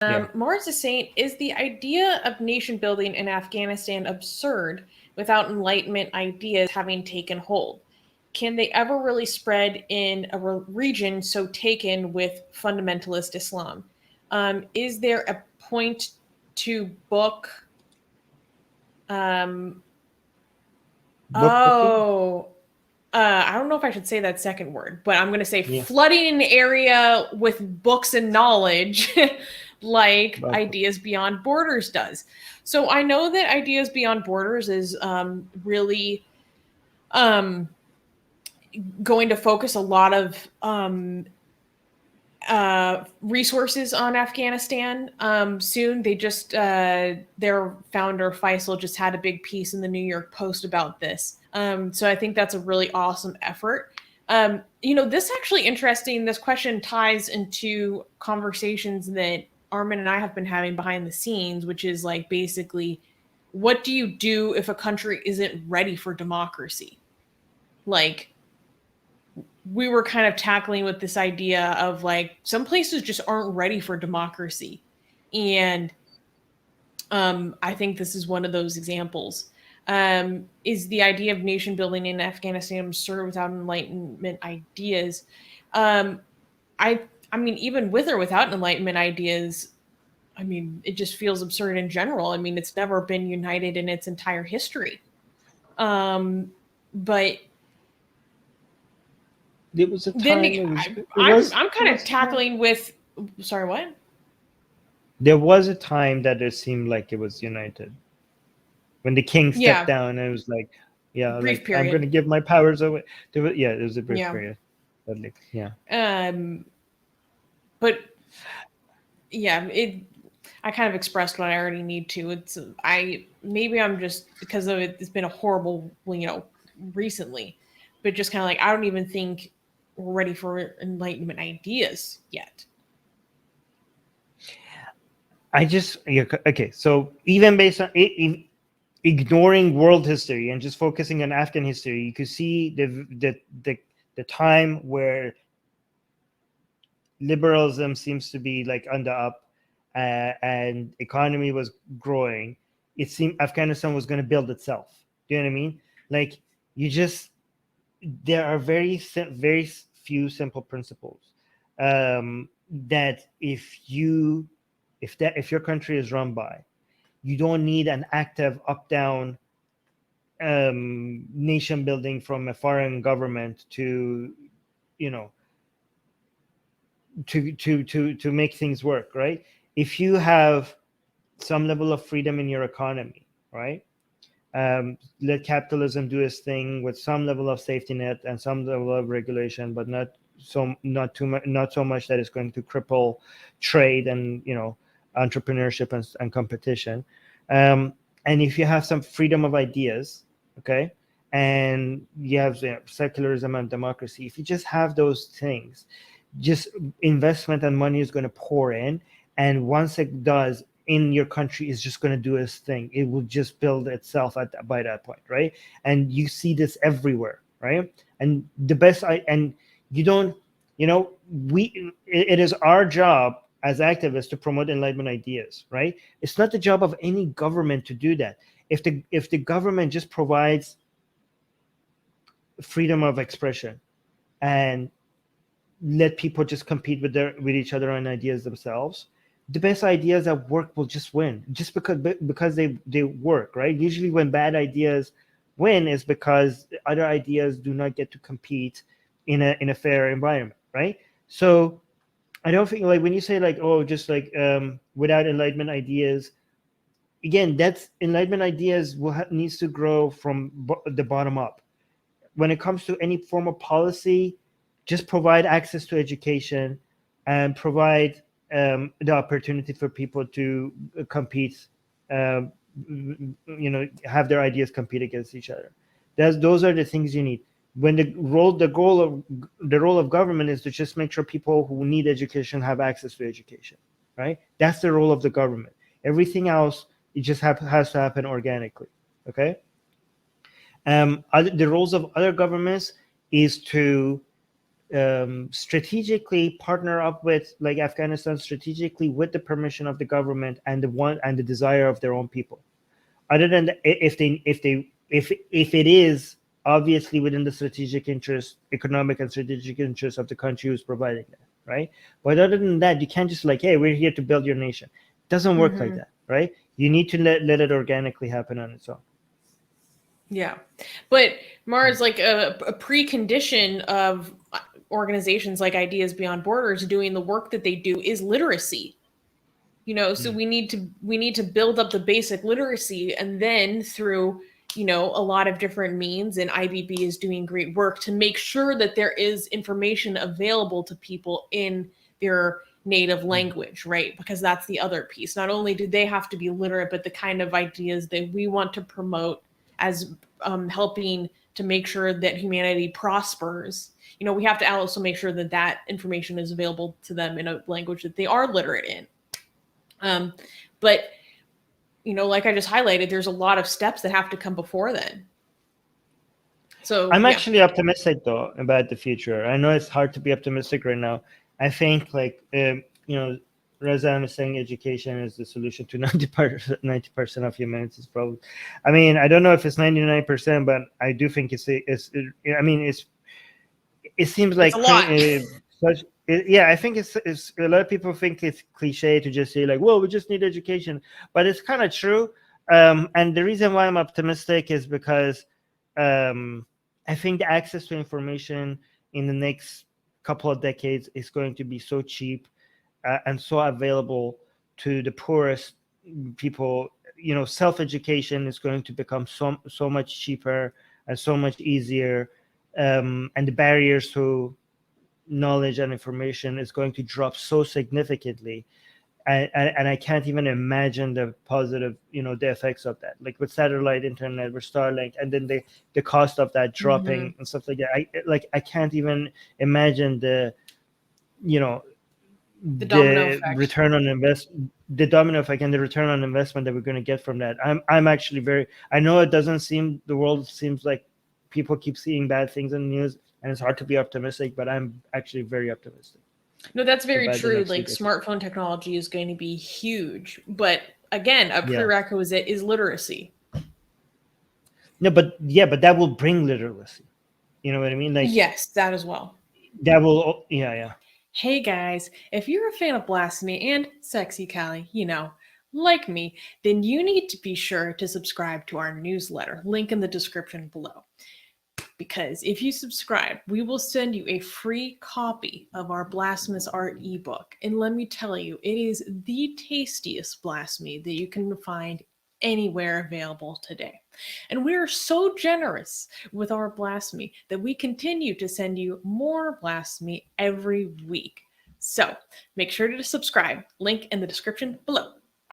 Yeah. Morris is saying, is the idea of nation building in Afghanistan absurd without Enlightenment ideas having taken hold? Can they ever really spread in a region so taken with fundamentalist Islam? Is there a point to book? Um, Book booking. oh, I don't know if I should say that second word, but I'm going to say Yeah. flooding an area with books and knowledge like But Ideas Beyond Borders does. So I know that Ideas Beyond Borders is really um, going to focus a lot of resources on Afghanistan. Soon, they just their founder Faisal just had a big piece in the New York Post about this. So I think that's a really awesome effort. This actually interesting. This question ties into conversations that Armin and I have been having behind the scenes, which is like basically, what do you do if a country isn't ready for democracy? Like, we were kind of tackling with this idea of like some places just aren't ready for democracy. And I think this is one of those examples. Is the idea of nation building in Afghanistan absurd without Enlightenment ideas? Um, I mean, even with or without Enlightenment ideas, I mean, it just feels absurd in general. I mean, it's never been united in its entire history. But there was a then time it was it I'm there kind of was a time tackling with, sorry, what? there was a time that it seemed like it was united when the king stepped Yeah, down and it was like, yeah, brief like I'm going to period. give my powers away. Yeah, it was a brief Yeah. period. But like, yeah. Um, but yeah, I kind of expressed what I already need to. Maybe I'm just because of it, it's been a horrible, recently, but just kind of like I don't even think we're ready for Enlightenment ideas yet. Okay. So even based on ignoring world history and just focusing on Afghan history, you could see the time where liberalism seems to be like on the up, and economy was growing. It seemed Afghanistan was going to build itself. Do you know what I mean? Like, you just there are very few simple principles, that if your country is run by, you don't need an active up down nation building from a foreign government to you know to make things work, right? If you have some level of freedom in your economy, right? Let capitalism do its thing with some level of safety net and some level of regulation, but not so much that it's going to cripple trade and entrepreneurship and competition. And if you have some freedom of ideas, okay, and you have secularism and democracy, if you just have those things, just investment and money is going to pour in, and once it does, in your country is just going to do its thing. It will just build itself by that point, right? And you see this everywhere, right? And you don't, it is our job as activists to promote Enlightenment ideas, right? It's not the job of any government to do that. If the government just provides freedom of expression and let people just compete with each other on ideas themselves, the best ideas that work will just win, just because they work, right? Usually when bad ideas win is because other ideas do not get to compete in a fair environment, right? So I don't think, like, when you say like, oh, just like without Enlightenment ideas, again, that's Enlightenment ideas needs to grow from the bottom up. When it comes to any form of policy, just provide access to education and provide the opportunity for people to compete, um, have their ideas compete against each other. Those are the things you need. When the role of government is to just make sure people who need education have access to education, right? That's the role of the government. Everything else, it just has to happen organically. Okay. The roles of other governments is to strategically partner up with like Afghanistan strategically with the permission of the government and the desire of their own people. Other than if it is obviously within the strategic interest, economic and strategic interest of the country who's providing that, right? But other than that, you can't just like, hey, we're here to build your nation. It doesn't work like that, right? You need to let it organically happen on its own. Yeah, but Mars, like a precondition of organizations like Ideas Beyond Borders doing the work that they do is literacy. So we need to build up the basic literacy, and then through a lot of different means, and IBB is doing great work to make sure that there is information available to people in their native language, right? Because that's the other piece. Not only do they have to be literate, but the kind of ideas that we want to promote as helping to make sure that humanity prospers, we have to also make sure that that information is available to them in a language that they are literate in. But like I just highlighted, there's a lot of steps that have to come before then. So I'm actually optimistic though about the future. I know it's hard to be optimistic right now. I think like Reza is saying education is the solution to 90% of humanity's problems. I mean, I don't know if it's 99%, but I do think it seems like it's a lot. I think it's a lot of people think it's cliche to just say like, well, we just need education, but it's kind of true. And the reason why I'm optimistic is because I think the access to information in the next couple of decades is going to be so cheap and so available to the poorest people. Self-education is going to become so much cheaper and so much easier, and the barriers to knowledge and information is going to drop so significantly, and I can't even imagine the positive the effects of that, like with satellite internet, with Starlink, and then the cost of that dropping and stuff like that. I can't even imagine the domino effect. return on the domino effect and the return on investment that we're going to get from that. I'm actually I know it doesn't seem, the world seems like people keep seeing bad things in the news and it's hard to be optimistic, but I'm actually very optimistic. No, that's very true. Like smartphone technology is going to be huge, but again, a prerequisite is literacy. No, but that will bring literacy. You know what I mean? Like, yes, that as well. That will, yeah. Hey guys, if you're a fan of Blasphemy and Sexy Callie, like me, then you need to be sure to subscribe to our newsletter, link in the description below. Because if you subscribe, we will send you a free copy of our Blasphemous Art ebook. And let me tell you, it is the tastiest blasphemy that you can find anywhere available today. And we are so generous with our blasphemy that we continue to send you more blasphemy every week. So make sure to subscribe, link in the description below.